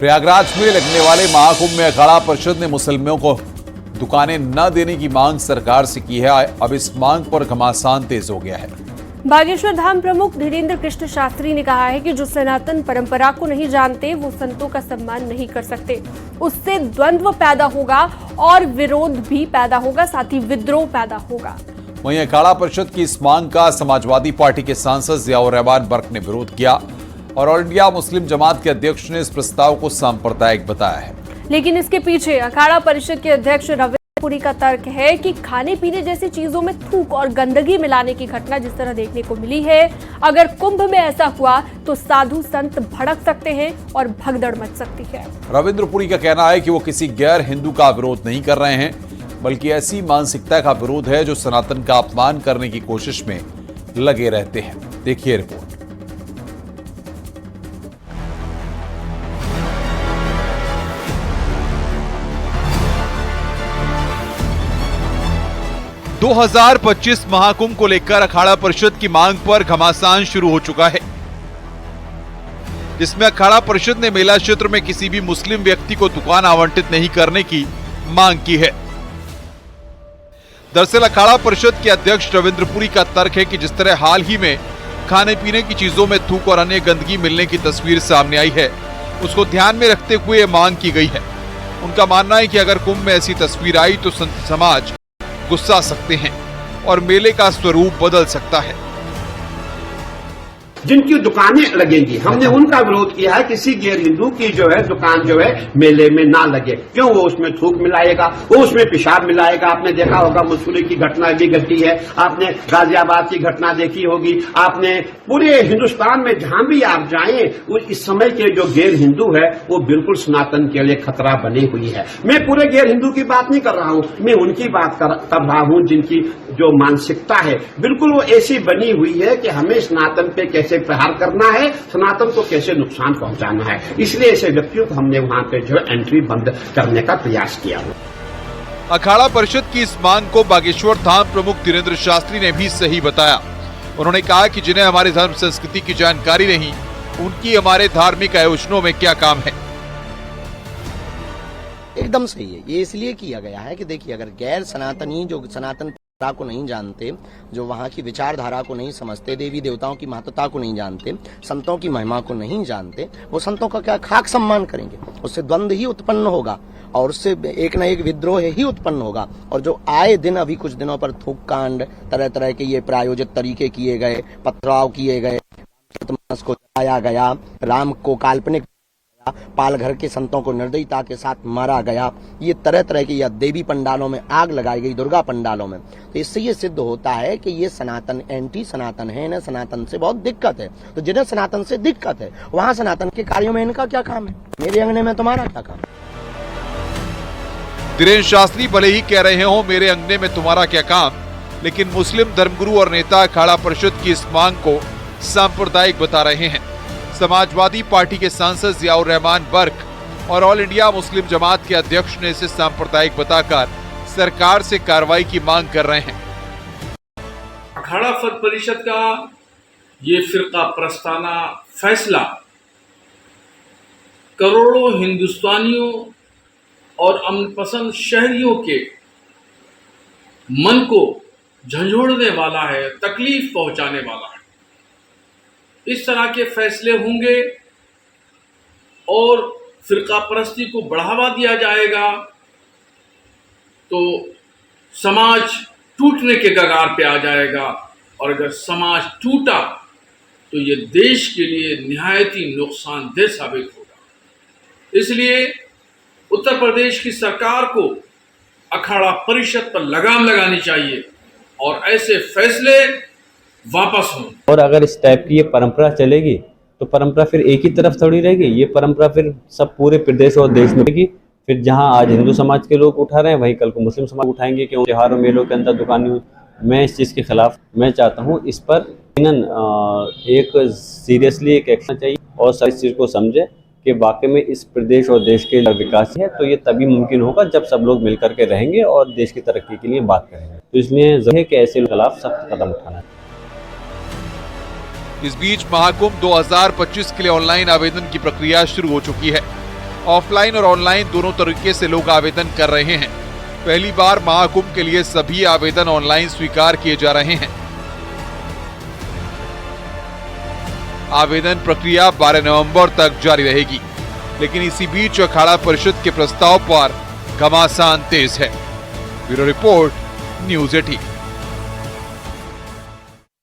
प्रयागराज में लगने वाले महाकुंभ में अखाड़ा परिषद ने मुसलमानों को दुकानें न देने की मांग सरकार से की है। अब इस मांग पर घमासान तेज हो गया है। बागेश्वर धाम प्रमुख धीरेन्द्र कृष्ण शास्त्री ने कहा है कि जो सनातन परंपरा को नहीं जानते वो संतों का सम्मान नहीं कर सकते। उससे द्वंद्व पैदा होगा और विरोध भी पैदा होगा, साथ ही विद्रोह पैदा होगा। वहीं अखाड़ा परिषद की इस मांग का समाजवादी पार्टी के सांसद जियाउर रहमान बर्क ने विरोध किया और ऑल इंडिया मुस्लिम जमात के अध्यक्ष ने इस प्रस्ताव को सांप्रदायिक बताया है। लेकिन इसके पीछे अखाड़ा परिषद के अध्यक्ष रविंद्र पुरी का तर्क है कि खाने पीने जैसी चीजों में थूक और गंदगी मिलाने की घटना जिस तरह देखने को मिली है, अगर कुंभ में ऐसा हुआ तो साधु संत भड़क सकते हैं और भगदड़ मच सकती है। रविंद्र पुरी का कहना है कि वो किसी गैर हिंदू का विरोध नहीं कर रहे हैं, बल्कि ऐसी मानसिकता का विरोध है जो सनातन का अपमान करने की कोशिश में लगे रहते हैं। देखिए रिपोर्ट। दो 2025 महाकुंभ को लेकर अखाड़ा परिषद की मांग पर घमासान शुरू हो चुका है, जिसमें अखाड़ा परिषद ने मेला क्षेत्र में किसी भी मुस्लिम व्यक्ति को दुकान आवंटित नहीं करने की मांग की है। दरअसल अखाड़ा परिषद के अध्यक्ष रविंद्र पुरी का तर्क है कि जिस तरह हाल ही में खाने पीने की चीजों में थूक और अन्य गंदगी मिलने की तस्वीर सामने आई है, उसको ध्यान में रखते हुए यह मांग की गई है। उनका मानना है कि अगर कुंभ में ऐसी तस्वीर आई तो संत समाज गुस्सा सकते हैं और मेले का स्वरूप बदल सकता है। जिनकी दुकानें लगेंगी, हमने उनका विरोध किया है। किसी गैर हिंदू की जो है दुकान जो है मेले में ना लगे। क्यों? वो उसमें थूक मिलाएगा, वो उसमें पेशाब मिलाएगा। आपने देखा होगा मसूरी की घटना भी घटी है, आपने गाजियाबाद की घटना देखी होगी, आपने पूरे हिंदुस्तान में जहां भी आप जाएं, इस समय के जो गैर हिंदू है वो बिल्कुल सनातन के लिए खतरा बनी हुई है। मैं पूरे गैर हिंदू की बात नहीं कर रहा हूं, मैं उनकी बात कर रहा हूं जिनकी जो मानसिकता है बिल्कुल वो ऐसी बनी हुई है कि हमें सनातन पे कैसे प्रहार करना है, सनातन को कैसे नुकसान पहुंचाना है। इसलिए ऐसे व्यक्तियों को हमने वहां पे जो है एंट्री बंद करने का प्रयास किया। अखाड़ा परिषद की इस मांग को बागेश्वर धाम प्रमुख धीरेन्द्र शास्त्री ने भी सही बताया। उन्होंने कहा कि जिन्हें हमारे धर्म संस्कृति की जानकारी नहीं, उनकी हमारे धार्मिक आयोजनों में क्या काम है। एकदम सही है। ये इसलिए किया गया है कि देखिए, अगर गैर सनातनी जो सनातन को नहीं जानते, जो वहाँ की विचारधारा को नहीं समझते, देवी देवताओं की महत्वता को नहीं जानते, संतों की महिमा को नहीं जानते, वो संतों का क्या खाक सम्मान करेंगे। उससे द्वंद्व ही उत्पन्न होगा और उससे एक न एक विद्रोह ही उत्पन्न होगा। और जो आए दिन अभी कुछ दिनों पर थूक कांड, तरह तरह के ये प्रायोजित तरीके किए गए, पथराव किए गए, को जलाया गया, राम को काल्पनिक, पालघर के संतों को निर्दयता के साथ मारा गया, ये तरह तरह की, या देवी पंडालों में आग लगाई गई, दुर्गा पंडालों में, तो इससे ये सिद्ध होता है कि ये सनातन एंटी सनातन है, इन्हें सनातन से बहुत दिक्कत है। तो जिन्हें सनातन से दिक्कत है वहां सनातन के कार्यों में इनका क्या काम है? मेरे अंगने में तुम्हारा क्या काम? धीरेन्द्र शास्त्री भले ही कह रहे हो मेरे अंगने में तुम्हारा क्या काम, लेकिन मुस्लिम धर्मगुरु और नेता अखाड़ा परिषद की इस मांग को सांप्रदायिक बता रहे हैं। समाजवादी पार्टी के सांसद जियाउर रहमान बर्क और ऑल इंडिया मुस्लिम जमात के अध्यक्ष ने इसे सांप्रदायिक बताकर सरकार से कार्रवाई की मांग कर रहे हैं। अखाड़ा परिषद का ये फिरका प्रस्ताना फैसला करोड़ों हिंदुस्तानियों और अमन पसंद शहरियों के मन को झंझोड़ने वाला है, तकलीफ पहुंचाने वाला है। इस तरह के फैसले होंगे और फिरका परस्ती को बढ़ावा दिया जाएगा तो समाज टूटने के कगार पे आ जाएगा, और अगर समाज टूटा तो ये देश के लिए निहायत ही नुकसानदेह साबित होगा। इसलिए उत्तर प्रदेश की सरकार को अखाड़ा परिषद पर लगाम लगानी चाहिए और ऐसे फैसले वापस हों। और अगर इस टाइप की ये परंपरा चलेगी तो परंपरा फिर एक ही तरफ थोड़ी रहेगी, ये परंपरा फिर सब पूरे प्रदेश और देश में रहेगी। फिर जहां आज हिंदू समाज के लोग उठा रहे हैं वहीं कल को मुस्लिम समाज उठाएंगे कि त्योहारों मेलों के अंदर दुकानें। मैं इस चीज़ के खिलाफ, मैं चाहता हूं इस पर एक सीरियसली एक एक्शन चाहिए और सब इस चीज़ को समझे कि वाकई में इस प्रदेश और देश के विकास है तो ये तभी मुमकिन होगा जब सब लोग मिलकर के रहेंगे और देश की तरक्की के लिए बात करेंगे। तो इसलिए ज़रूरी है कि ऐसे खिलाफ सख्त कदम उठाना है। इस बीच महाकुंभ 2025 के लिए ऑनलाइन आवेदन की प्रक्रिया शुरू हो चुकी है। ऑफलाइन और ऑनलाइन दोनों तरीके से लोग आवेदन कर रहे हैं। पहली बार महाकुंभ के लिए सभी आवेदन ऑनलाइन स्वीकार किए जा रहे हैं। आवेदन प्रक्रिया 12 नवंबर तक जारी रहेगी, लेकिन इसी बीच अखाड़ा परिषद के प्रस्ताव पर घमासान तेज है। Bureau report, news 18।